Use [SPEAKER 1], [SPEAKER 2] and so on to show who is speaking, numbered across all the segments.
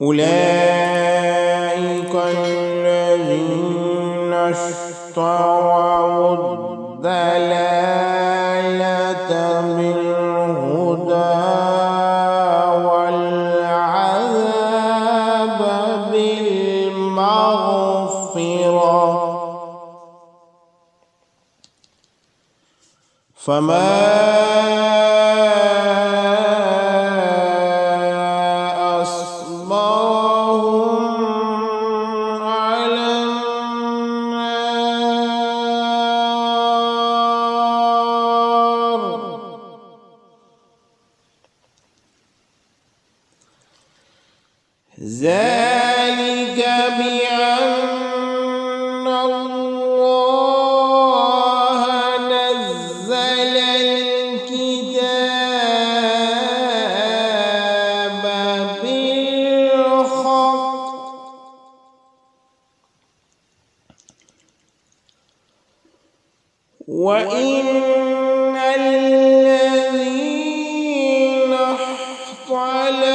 [SPEAKER 1] أولئك الذين اشتروا الضلالة بالهدى والعذاب بالمغفرة فما ذلك بأن الله نزل الكتاب بالحق وإن الذين اختلفوا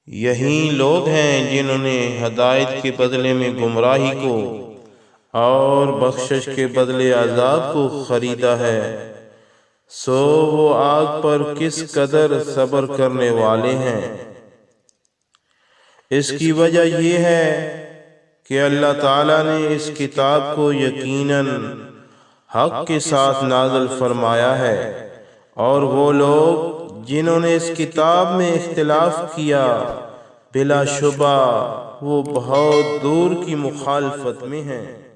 [SPEAKER 1] यही लोग हैं जिन्होंने हदायत के बदले में गुमराही को और बख्शिश के बदले अजाब को खरीदा है। सो वो आग पर किस कदर सब्र करने वाले हैं। इसकी वजह यह है कि अल्लाह ताला ने इस किताब को यकीनन हक के साथ नाज़िल फरमाया है और वो लोग जिन्होंने इस किताब में इख्तिलाफ किया बिलाशुबा वो बहुत दूर की मुखालफत में हैं।